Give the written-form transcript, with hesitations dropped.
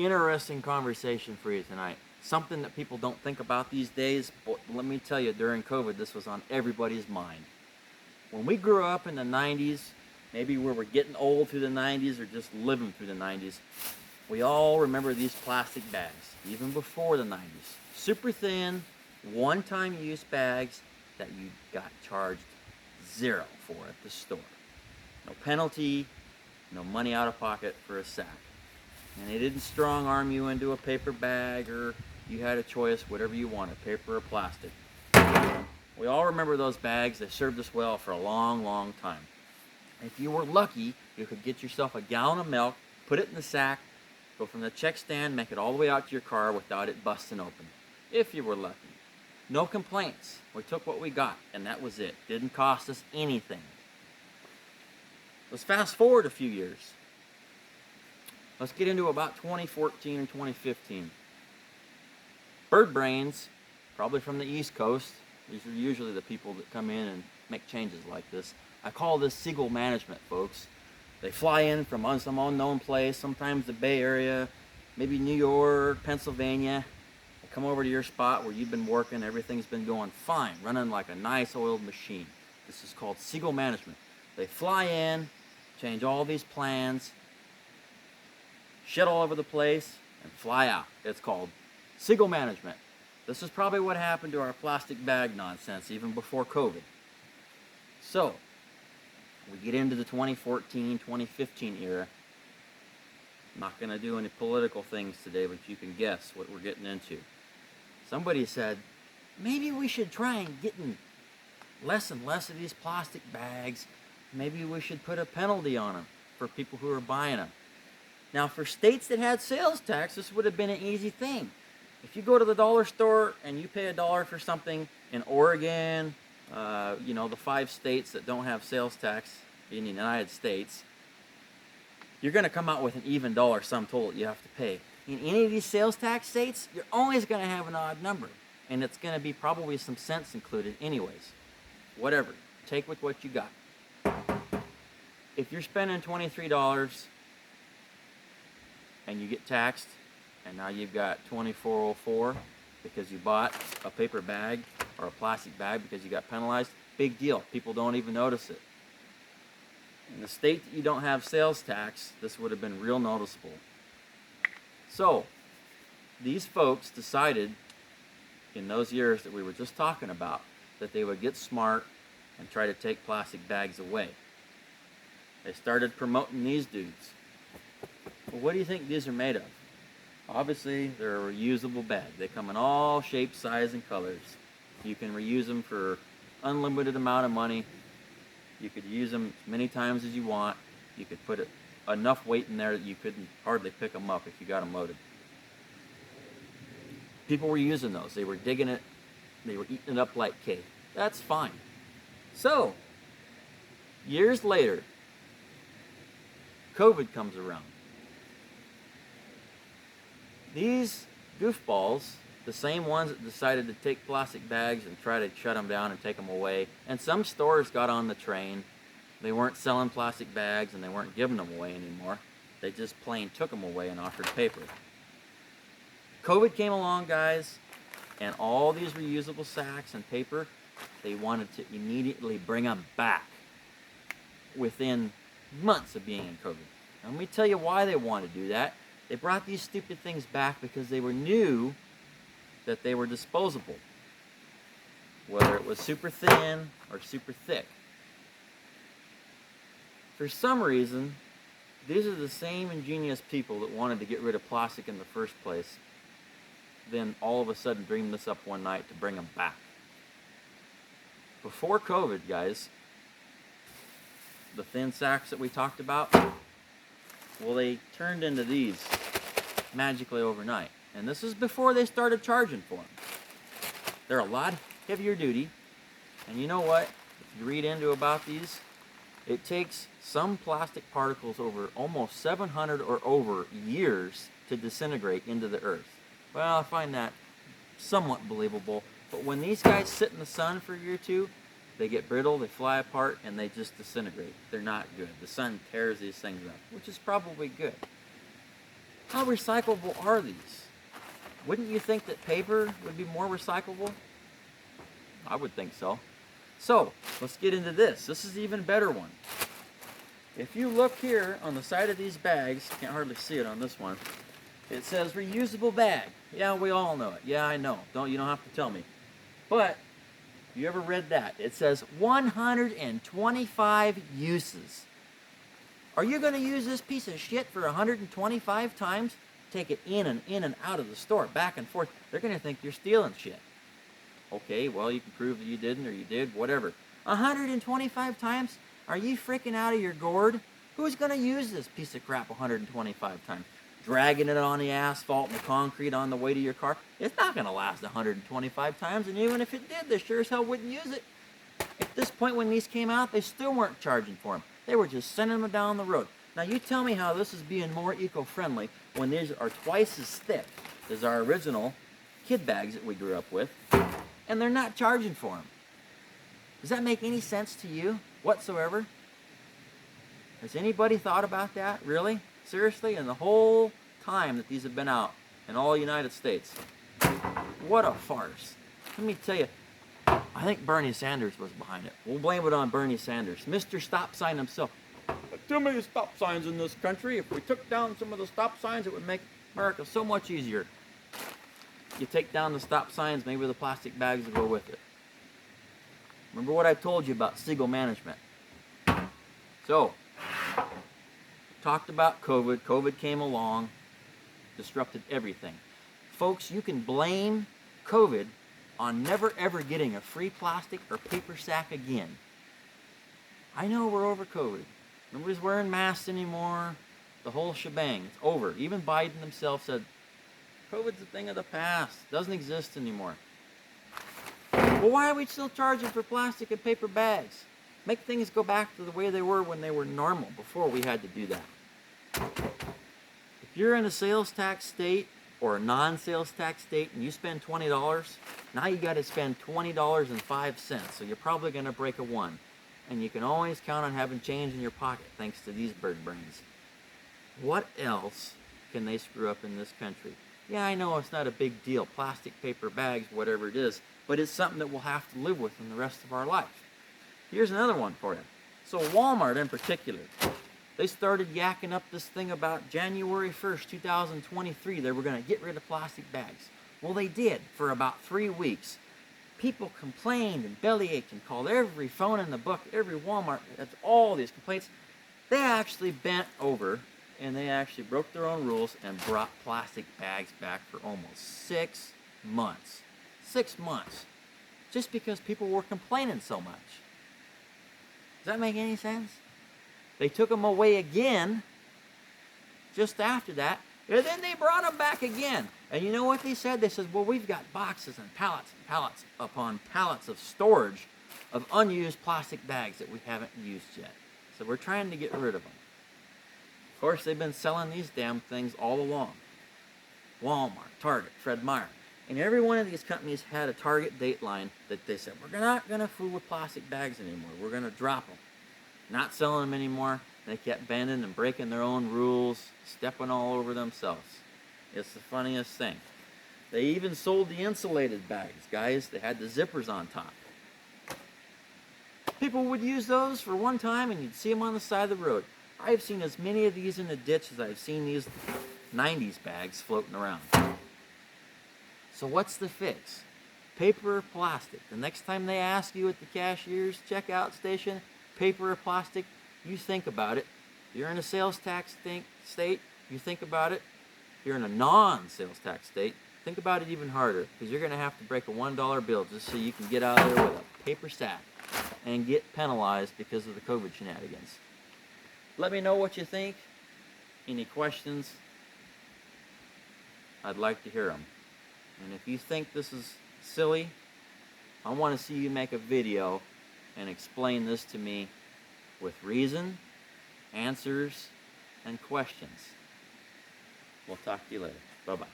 Interesting conversation for you tonight. Something that people don't think about these days, but let me tell you, during COVID, this was on everybody's mind. When we grew up in the 90s, maybe we were getting old through the 90s or just living through the 90s, we all remember these plastic bags, even before the 90s. Super thin, one-time use bags that you got charged zero for at the store. No penalty, no money out of pocket for a sack. And they didn't strong arm you into a paper bag, or you had a choice, whatever you wanted, paper or plastic. We all remember those bags. They served us well for a long, long time. If you were lucky, you could get yourself a gallon of milk, put it in the sack, go from the check stand, make it all the way out to your car without it busting open. If you were lucky. No complaints. We took what we got, and that was it. Didn't cost us anything. Let's fast forward a few years. Let's get into about 2014 and 2015. Bird brains, probably from the East Coast. These are usually the people that come in and make changes like this. I call this seagull management, folks. They fly in from some unknown place, sometimes the Bay Area, maybe New York, Pennsylvania. They come over to your spot where you've been working, everything's been going fine, running like a nice oiled machine. This is called seagull management. They fly in, change all these plans, shit all over the place, and fly out. It's called seagull management. This is probably what happened to our plastic bag nonsense even before COVID. So, we get into the 2014, 2015 era. I'm not going to do any political things today, but you can guess what we're getting into. Somebody said, maybe we should try and getting less and less of these plastic bags. Maybe we should put a penalty on them for people who are buying them. Now, for states that had sales tax, this would have been an easy thing. If you go to the dollar store and you pay $1 for something in Oregon, the 5 states that don't have sales tax in the United States, you're going to come out with an even dollar sum total that you have to pay. In any of these sales tax states, you're always going to have an odd number, and it's going to be probably some cents included anyways. Whatever. Take with what you got. If you're spending $23 and you get taxed, and now you've got $24.04 because you bought a paper bag or a plastic bag because you got penalized, big deal. People don't even notice it. In the state that you don't have sales tax, this would have been real noticeable. So, these folks decided in those years that we were just talking about that they would get smart and try to take plastic bags away. They started promoting these dudes. Well, what do you think these are made of? Obviously, they're a reusable bag. They come in all shapes, sizes, and colors. You can reuse them for unlimited amount of money. You could use them as many times as you want. You could put enough weight in there that you couldn't hardly pick them up if you got them loaded. People were using those. They were digging it. They were eating it up like cake. That's fine. So, years later, COVID comes around. These goofballs, the same ones that decided to take plastic bags and try to shut them down and take them away, and some stores got on the train. They weren't selling plastic bags and they weren't giving them away anymore. They just plain took them away and offered paper. COVID came along, guys, and all these reusable sacks and paper, they wanted to immediately bring them back within months of being in COVID. And let me tell you why they wanted to do that. They brought these stupid things back because they knew that they were disposable, whether it was super thin or super thick. For some reason, these are the same ingenious people that wanted to get rid of plastic in the first place, then all of a sudden dreamed this up one night to bring them back. Before COVID, guys, the thin sacks that we talked about, well, they turned into these magically overnight. And this is before they started charging for them. They're a lot heavier duty. And you know what? If you read into about these, it takes some plastic particles over almost 700 or over years to disintegrate into the earth. Well, I find that somewhat believable. But when these guys sit in the sun for a year or two, they get brittle, they fly apart, and they just disintegrate. They're not good. The sun tears these things up, which is probably good. How recyclable are these? Wouldn't you think that paper would be more recyclable? I would think so. So, let's get into this. This is an even better one. If you look here on the side of these bags, can't hardly see it on this one, it says reusable bag. Yeah, we all know it. Yeah, I know. You don't have to tell me. But, you ever read that? It says 125 uses. Are you going to use this piece of shit for 125 times? Take it in and out of the store, back and forth. They're going to think you're stealing shit. Okay, well, you can prove that you didn't or you did, whatever. 125 times? Are you freaking out of your gourd? Who's going to use this piece of crap 125 times? Dragging it on the asphalt and the concrete on the way to your car? It's not going to last 125 times, and even if it did, they sure as hell wouldn't use it. At this point when these came out, they still weren't charging for them. They were just sending them down the road. Now you tell me how this is being more eco-friendly when these are twice as thick as our original kid bags that we grew up with, and they're not charging for them. Does that make any sense to you whatsoever? Has anybody thought about that? Really? Seriously? In the whole time that these have been out in all the United States. What a farce. Let me tell you, I think Bernie Sanders was behind it. We'll blame it on Bernie Sanders. Mr. Stop Sign himself. Too many stop signs in this country. If we took down some of the stop signs, it would make America so much easier. You take down the stop signs, maybe the plastic bags will go with it. Remember what I told you about Siegel management. So, talked about COVID. COVID came along, disrupted everything. Folks, you can blame COVID on never ever getting a free plastic or paper sack again. I know we're over COVID. Nobody's wearing masks anymore. The whole shebang. It's over. Even Biden himself said, COVID's a thing of the past. Doesn't exist anymore. Well, why are we still charging for plastic and paper bags? Make things go back to the way they were when they were normal, before we had to do that. If you're in a sales tax state or a non-sales tax state and you spend $20, now you got to spend $20.05. So you're probably going to break a 1. And you can always count on having change in your pocket thanks to these bird brains. What else can they screw up in this country? Yeah, I know it's not a big deal. Plastic, paper bags, whatever it is. But it's something that we'll have to live with in the rest of our life. Here's another one for you. So Walmart in particular, they started yakking up this thing about January 1st, 2023. They were going to get rid of plastic bags. Well, they did for about 3 weeks. People complained and bellyached and called every phone in the book, every Walmart, that's all these complaints. They actually bent over and they actually broke their own rules and brought plastic bags back for almost 6 months. 6 months. Just because people were complaining so much. Does that make any sense? They took them away again just after that, and then they brought them back again. And you know what they said? They said, well, we've got boxes and pallets upon pallets of storage of unused plastic bags that we haven't used yet. So we're trying to get rid of them. Of course, they've been selling these damn things all along. Walmart, Target, Fred Meyer. And every one of these companies had a target date line that they said, we're not going to fool with plastic bags anymore. We're going to drop them. Not selling them anymore. They kept bending and breaking their own rules, stepping all over themselves. It's the funniest thing. They even sold the insulated bags, guys. They had the zippers on top. People would use those for one time and you'd see them on the side of the road. I've seen as many of these in the ditch as I've seen these 90s bags floating around. So what's the fix? Paper or plastic? The next time they ask you at the cashier's checkout station, paper or plastic, you think about it. If you're in a sales tax state, you think about it. If you're in a non-sales tax state, think about it even harder, because you're going to have to break a $1 bill just so you can get out of there with a paper sack and get penalized because of the COVID shenanigans. Let me know what you think. Any questions? I'd like to hear them. And if you think this is silly, I want to see you make a video and explain this to me with reason, answers, and questions. We'll talk to you later. Bye-bye.